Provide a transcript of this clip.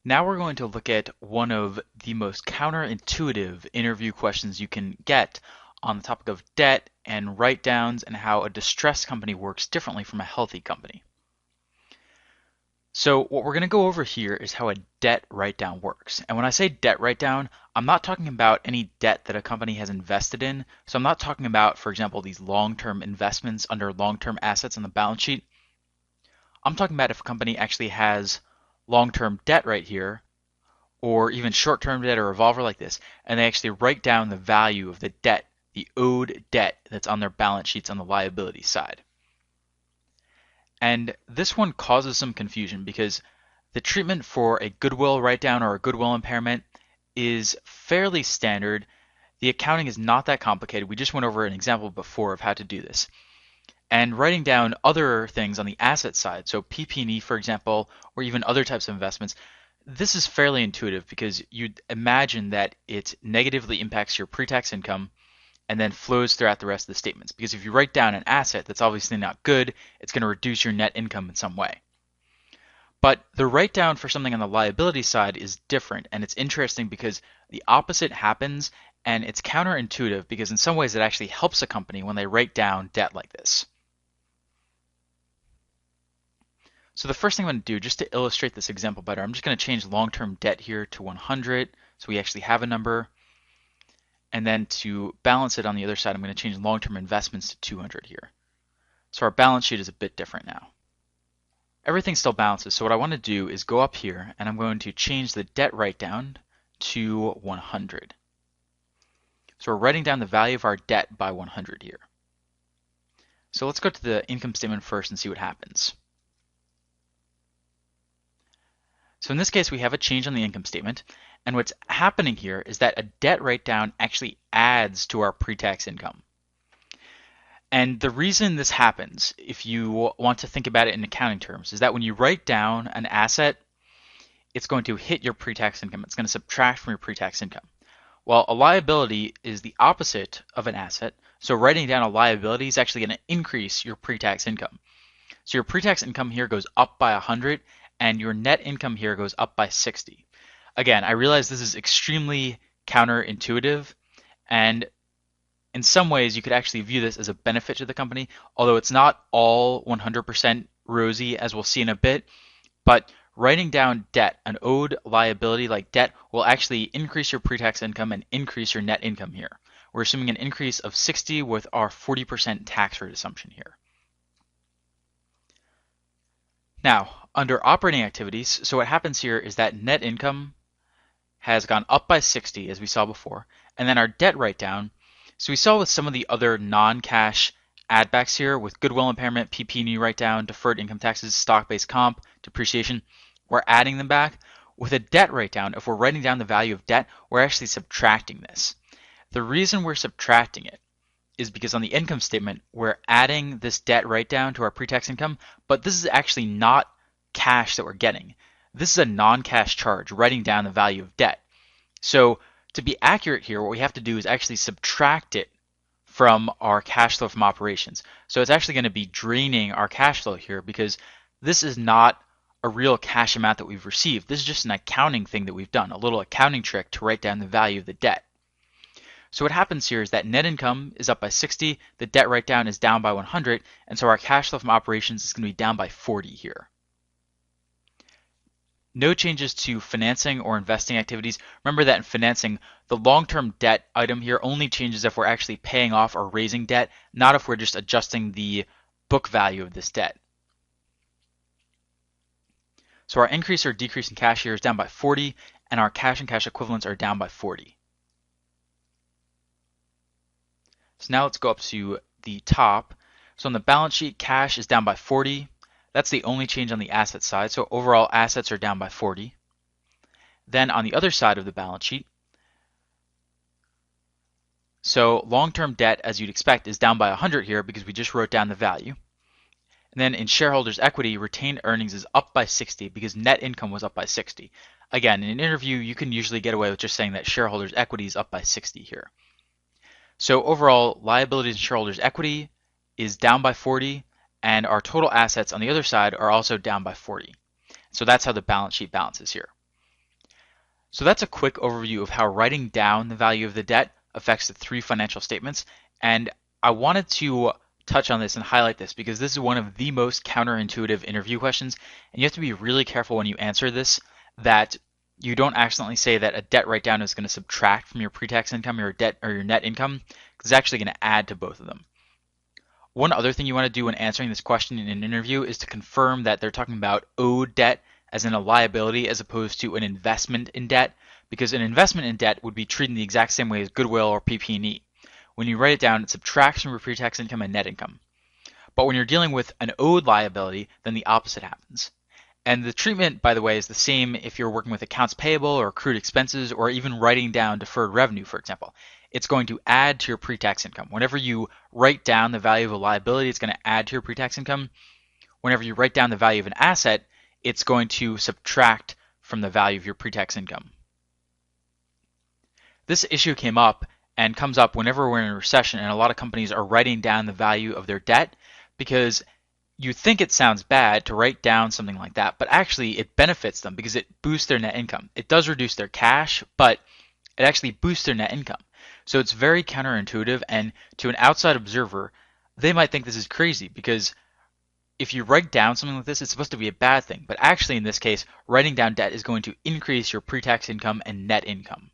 Now we're going to look at one of the most counterintuitive interview questions you can get on the topic of debt and write-downs and how a distressed company works differently from a healthy company. So what we're going to go over here is how a debt write-down works. And when I say debt write-down, I'm not talking about any debt that a company has invested in. So I'm not talking about, for example, these long-term investments under long-term assets on the balance sheet. I'm talking about if a company actually has long-term debt right here, or even short-term debt or revolver like this, and they actually write down the value of the debt, the owed debt that's on their balance sheets on the liability side. And this one causes some confusion because the treatment for a goodwill write-down or a goodwill impairment is fairly standard. The accounting is not that complicated. We just went over an example before of how to do this. And writing down other things on the asset side, so PP&E, for example, or even other types of investments, this is fairly intuitive because you'd imagine that it negatively impacts your pre-tax income and then flows throughout the rest of the statements. Because if you write down an asset that's obviously not good, it's going to reduce your net income in some way. But the write down for something on the liability side is different, and it's interesting because the opposite happens, and it's counterintuitive because in some ways it actually helps a company when they write down debt like this. So the first thing I'm going to do, just to illustrate this example better, I'm just going to change long-term debt here to 100, so we actually have a number. And then to balance it on the other side, I'm going to change long-term investments to 200 here. So our balance sheet is a bit different now. Everything still balances, so what I want to do is go up here, and I'm going to change the debt write-down to 100. So we're writing down the value of our debt by 100 here. So let's go to the income statement first and see what happens. So in this case, we have a change on the income statement, and what's happening here is that a debt write-down actually adds to our pre-tax income. And the reason this happens, if you want to think about it in accounting terms, is that when you write down an asset, it's going to hit your pre-tax income. It's going to subtract from your pre-tax income. Well, a liability is the opposite of an asset, so writing down a liability is actually going to increase your pre-tax income. So your pre-tax income here goes up by 100, and your net income here goes up by 60. Again, I realize this is extremely counterintuitive, and in some ways you could actually view this as a benefit to the company, although it's not all 100% rosy, as we'll see in a bit. But writing down debt, an owed liability like debt, will actually increase your pre-tax income and increase your net income here. We're assuming an increase of 60 with our 40% tax rate assumption here. Now, under operating activities, so what happens here is that net income has gone up by 60, as we saw before, and then our debt write-down, so we saw with some of the other non-cash add-backs here, with goodwill impairment, PP&E write-down, deferred income taxes, stock-based comp, depreciation, we're adding them back. With a debt write-down, if we're writing down the value of debt, we're actually subtracting this. The reason we're subtracting it is because on the income statement, we're adding this debt write-down to our pre-tax income, but this is actually not cash that we're getting. This is a non-cash charge, writing down the value of debt. So to be accurate here, what we have to do is actually subtract it from our cash flow from operations. So it's actually going to be draining our cash flow here because this is not a real cash amount that we've received. This is just an accounting thing that we've done, a little accounting trick to write down the value of the debt. So what happens here is that net income is up by 60, the debt write-down is down by 100, and so our cash flow from operations is going to be down by 40 here. No changes to financing or investing activities. Remember that in financing, the long-term debt item here only changes if we're actually paying off or raising debt, not if we're just adjusting the book value of this debt. So our increase or decrease in cash here is down by 40, and our cash and cash equivalents are down by 40. So now let's go up to the top. So on the balance sheet, cash is down by 40. That's the only change on the asset side. So overall assets are down by 40. Then on the other side of the balance sheet, so long-term debt, as you'd expect, is down by 100 here because we just wrote down the value. And then in shareholders' equity, retained earnings is up by 60 because net income was up by 60. Again, in an interview, you can usually get away with just saying that shareholders' equity is up by 60 here. So overall, liabilities and shareholders' equity is down by 40, and our total assets on the other side are also down by 40. So that's how the balance sheet balances here. So that's a quick overview of how writing down the value of the debt affects the three financial statements. And I wanted to touch on this and highlight this because this is one of the most counterintuitive interview questions. And you have to be really careful when you answer this that you don't accidentally say that a debt write down is going to subtract from your pre-tax income, your debt or your net income, because it's actually going to add to both of them. One other thing you want to do when answering this question in an interview is to confirm that they're talking about owed debt as in a liability as opposed to an investment in debt, because an investment in debt would be treated in the exact same way as goodwill or PP&E. When you write it down, it subtracts from your pre-tax income and net income. But when you're dealing with an owed liability, then the opposite happens. And the treatment, by the way, is the same if you're working with accounts payable or accrued expenses or even writing down deferred revenue, for example. It's going to add to your pre-tax income. Whenever you write down the value of a liability, it's going to add to your pre-tax income. Whenever you write down the value of an asset, it's going to subtract from the value of your pre-tax income. This issue came up and comes up whenever we're in a recession and a lot of companies are writing down the value of their debt because you think it sounds bad to write down something like that, but actually it benefits them because it boosts their net income. It does reduce their cash, but it actually boosts their net income. So it's very counterintuitive, and to an outside observer, they might think this is crazy because if you write down something like this, it's supposed to be a bad thing. But actually, in this case, writing down debt is going to increase your pre-tax income and net income.